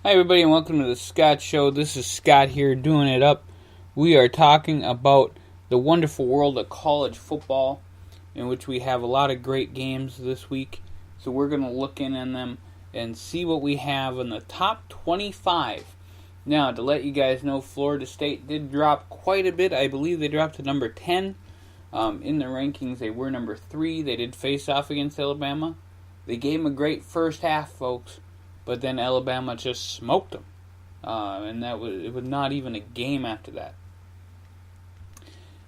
Hi everybody and welcome to the Scott Show. This is Scott here doing it up. We are talking about the wonderful world of college football, in which we have a lot of great games this week. So we're going to look in on them and see what we have in the top 25. Now, to let you guys know, Florida State did drop quite a bit. I believe they dropped to number 10. In the rankings, they were number 3. They did face off against Alabama. They gave them a great first half, folks. But then Alabama just smoked them, and it was not even a game after that.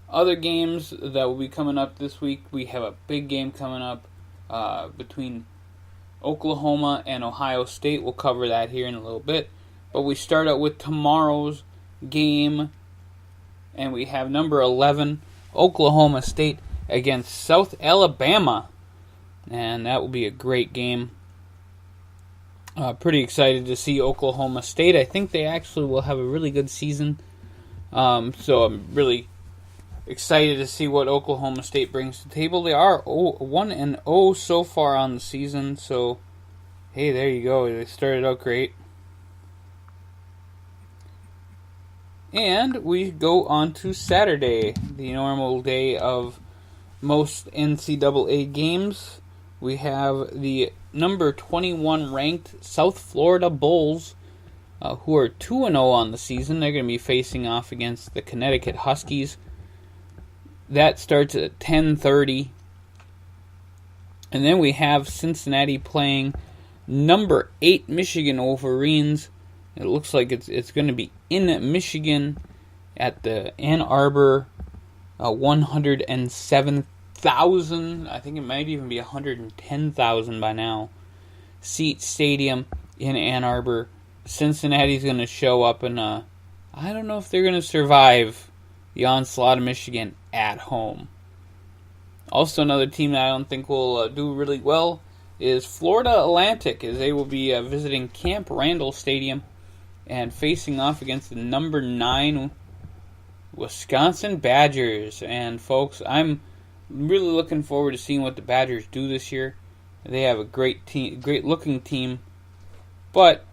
Other games that will be coming up this week, we have a big game coming up between Oklahoma and Ohio State. We'll cover that here in a little bit. But we start out with tomorrow's game, and we have number 11, Oklahoma State against South Alabama. And that will be a great game. Pretty excited to see Oklahoma State. I think they actually will have a really good season. So I'm really excited to see what Oklahoma State brings to the table. They are 1-0 so far on the season. So, hey, there you go. They started out great. And we go on to Saturday, the normal day of most NCAA games. We have the number 21 ranked South Florida Bulls, who are 2-0 on the season. They're going to be facing off against the Connecticut Huskies. That starts at 10:30. And then we have Cincinnati playing number 8 Michigan Wolverines. It looks like it's going to be in Michigan at the Ann Arbor 107,000, I think it might even be 110,000 by now, seat stadium in Ann Arbor. Cincinnati's going to show up, and I don't know if they're going to survive the onslaught of Michigan at home. Also, another team that I don't think will do really well is Florida Atlantic, as they will be visiting Camp Randall Stadium and facing off against the number 9 Wisconsin Badgers. And folks, I'm really looking forward to seeing what the Badgers do this year. They have a great team, great looking team, but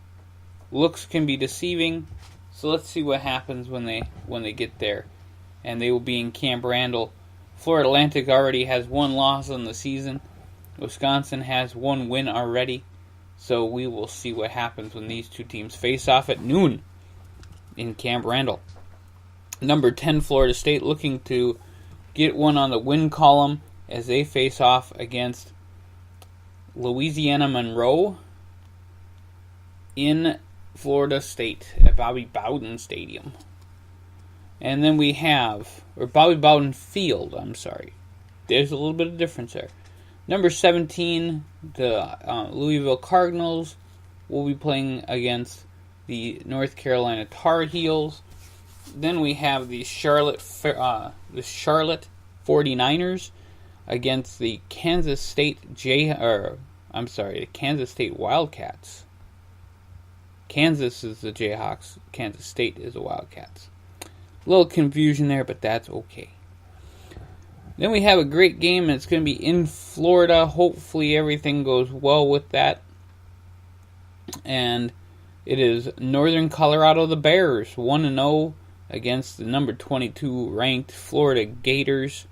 looks can be deceiving. So let's see what happens when they get there, and they will be in Camp Randall. Florida Atlantic already has 1 loss on the season. Wisconsin has 1 win already. So we will see what happens when these two teams face off at noon in Camp Randall. Number 10 Florida State looking to get one on the win column as they face off against Louisiana Monroe in Florida State at Bobby Bowden Stadium. And then we have, or Bobby Bowden Field, I'm sorry. There's a little bit of difference there. Number 17, the Louisville Cardinals will be playing against the North Carolina Tar Heels. Then we have the Charlotte 49ers against the Kansas State Kansas State Wildcats. Kansas is the Jayhawks. Kansas State is the Wildcats. A little confusion there, but that's okay. Then we have a great game, and it's going to be in Florida. Hopefully everything goes well with that. And it is Northern Colorado, the Bears, 1-0 against the number 22 ranked Florida Gators.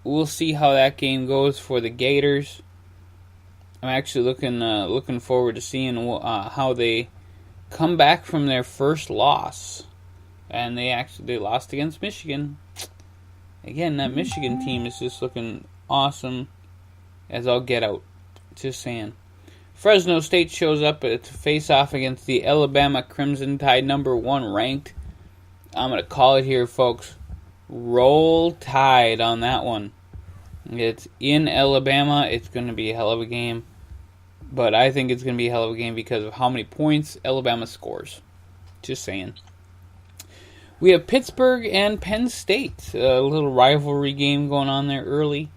We'll see how that game goes for the Gators. I'm actually looking forward to seeing how they come back from their first loss. And they lost against Michigan. Again, that Michigan team is just looking awesome as I'll get out. Just saying. Fresno State shows up to face off against the Alabama Crimson Tide, number 1 ranked. I'm going to call it here, folks. Roll Tide on that one. It's in Alabama. It's going to be a hell of a game. But I think it's going to be a hell of a game because of how many points Alabama scores. Just saying. We have Pittsburgh and Penn State. A little rivalry game going on there early.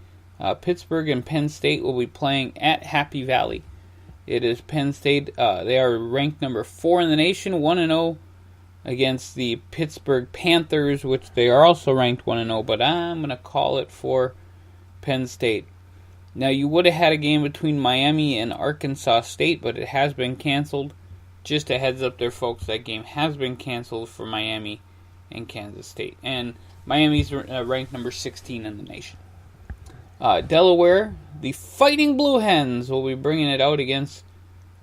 Pittsburgh and Penn State will be playing at Happy Valley. It is Penn State. They are ranked number 4 in the nation, 1-0 against the Pittsburgh Panthers, which they are also ranked 1-0, but I'm going to call it for Penn State. Now, you would have had a game between Miami and Arkansas State, but it has been canceled. just a heads up there, folks, that game has been canceled for Miami and Kansas State. And Miami's ranked number 16 in the nation. Delaware, the Fighting Blue Hens will be bringing it out against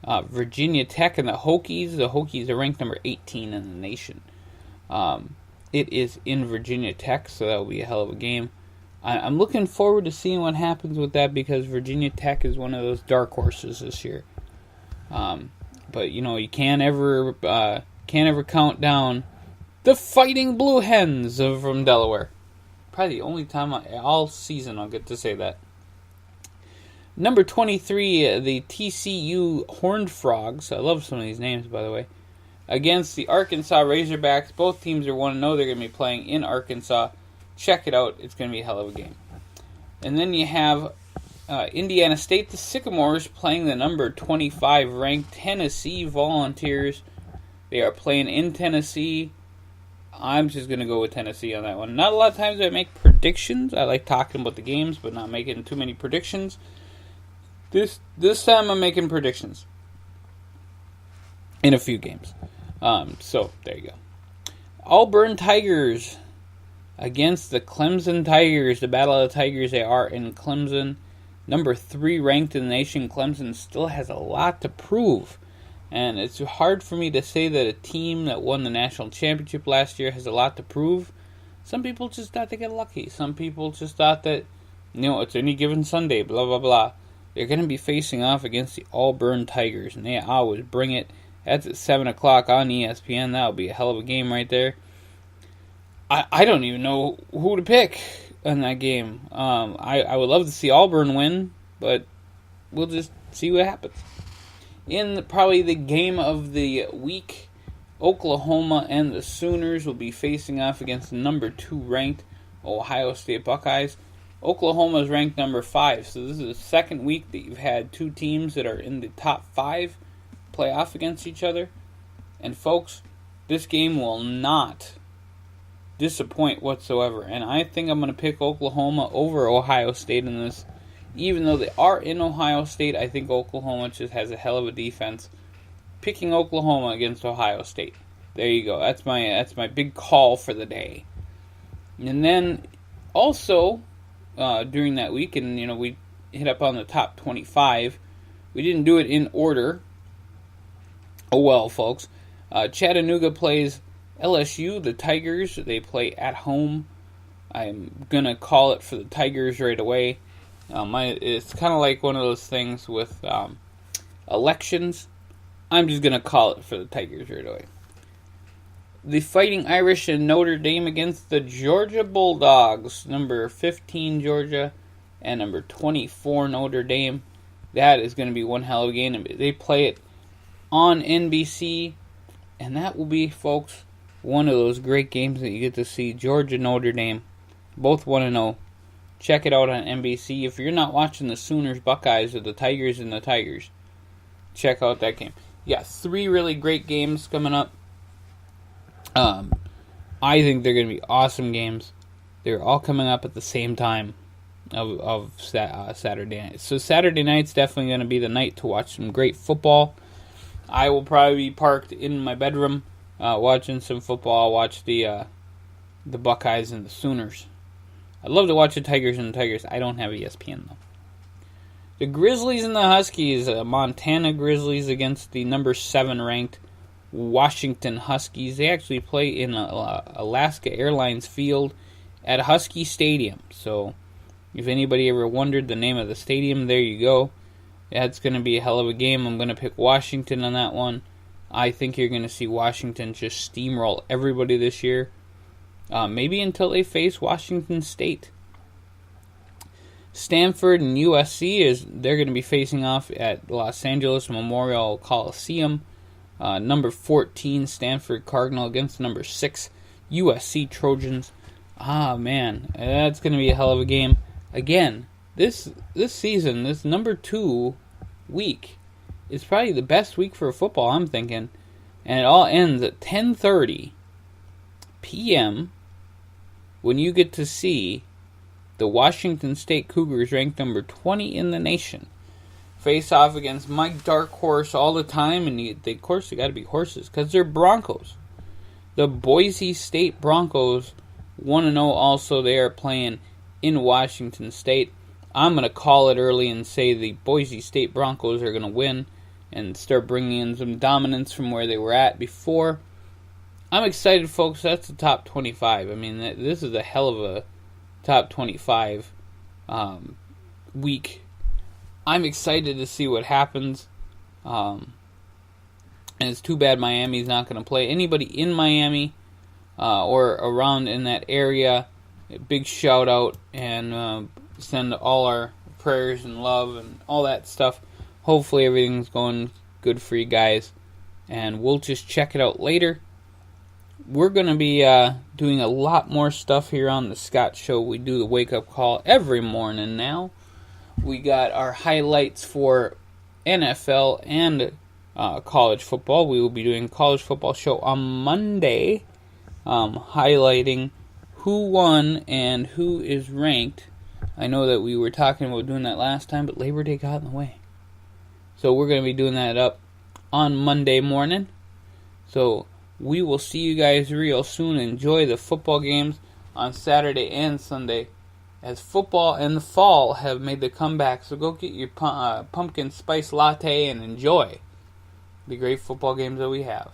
Virginia Tech and the Hokies. The Hokies are ranked number 18 in the nation. It is in Virginia Tech, so that will be a hell of a game. I'm looking forward to seeing what happens with that because Virginia Tech is one of those dark horses this year. But you can't ever count down the Fighting Blue Hens from Delaware. Probably the only time all season I'll get to say that. Number 23, the TCU Horned Frogs. I love some of these names, by the way. Against the Arkansas Razorbacks. Both teams are 1-0. They're going to be playing in Arkansas. Check it out. It's going to be a hell of a game. And then you have Indiana State, the Sycamores, playing the number 25 ranked Tennessee Volunteers. They are playing in Tennessee. I'm just going to go with Tennessee on that one. Not a lot of times I make predictions. I like talking about the games, but not making too many predictions. This time I'm making predictions in a few games. So, there you go. Auburn Tigers against the Clemson Tigers. The Battle of the Tigers, they are in Clemson. Number 3 ranked in the nation. Clemson still has a lot to prove. And it's hard for me to say that a team that won the national championship last year has a lot to prove. Some people just thought they got lucky. Some people just thought that, it's any given Sunday, blah, blah, blah. They're going to be facing off against the Auburn Tigers, and they always bring it. That's at 7 o'clock on ESPN. That'll be a hell of a game right there. I don't even know who to pick in that game. I would love to see Auburn win, but we'll just see what happens. In probably the game of the week, Oklahoma and the Sooners will be facing off against the number 2 ranked Ohio State Buckeyes. Oklahoma is ranked number 5, so this is the second week that you've had 2 teams that are in the top 5 play off against each other. And folks, this game will not disappoint whatsoever. And I think I'm going to pick Oklahoma over Ohio State in this. Even though they are in Ohio State, I think Oklahoma just has a hell of a defense. Picking Oklahoma against Ohio State. There you go. That's my big call for the day. And then also during that week, and we hit up on the top 25. We didn't do it in order. Oh well, folks. Chattanooga plays LSU, the Tigers. They play at home. I'm gonna call it for the Tigers right away. It's kind of like one of those things with elections. I'm just going to call it for the Tigers right away. The Fighting Irish and Notre Dame against the Georgia Bulldogs. Number 15 Georgia and number 24 Notre Dame. That is going to be one hell of a game. They play it on NBC. And that will be, folks, one of those great games that you get to see. Georgia, Notre Dame. Both 1-0. Check it out on NBC. If you're not watching the Sooners, Buckeyes, or the Tigers and the Tigers, check out that game. Yeah, 3 really great games coming up. I think they're going to be awesome games. They're all coming up at the same time of Saturday night. So Saturday night's definitely going to be the night to watch some great football. I will probably be parked in my bedroom watching some football. I'll watch the Buckeyes and the Sooners. I'd love to watch the Tigers and the Tigers. I don't have ESPN, though. The Grizzlies and the Huskies. Montana Grizzlies against the number 7 ranked Washington Huskies. They actually play in Alaska Airlines Field at Husky Stadium. So, if anybody ever wondered the name of the stadium, there you go. That's going to be a hell of a game. I'm going to pick Washington on that one. I think you're going to see Washington just steamroll everybody this year. Maybe until they face Washington State. Stanford and USC, they're going to be facing off at Los Angeles Memorial Coliseum. Number 14 Stanford Cardinal against number 6 USC Trojans. Man, that's going to be a hell of a game. Again, this season, this number 2 week is probably the best week for football, I'm thinking. And it all ends at 10:30 p.m. when you get to see the Washington State Cougars ranked number 20 in the nation face off against Mike Dark Horse all the time, and of course they got to be horses because they're Broncos. The Boise State Broncos 1-0 also. They are playing in Washington State. I'm going to call it early and say the Boise State Broncos are going to win and start bringing in some dominance from where they were at before. I'm excited, folks. That's the top 25. I mean, this is a hell of a top 25 week. I'm excited to see what happens. And it's too bad Miami's not going to play. Anybody in Miami or around in that area, a big shout out and send all our prayers and love and all that stuff. Hopefully everything's going good for you guys. And we'll just check it out later. We're going to be doing a lot more stuff here on the Scott Show. We do the wake-up call every morning now. We got our highlights for NFL and college football. We will be doing a college football show on Monday, highlighting who won and who is ranked. I know that we were talking about doing that last time, but Labor Day got in the way. So we're going to be doing that up on Monday morning. So we will see you guys real soon. Enjoy the football games on Saturday and Sunday, as football and the fall have made the comeback. So go get your pumpkin spice latte and enjoy the great football games that we have.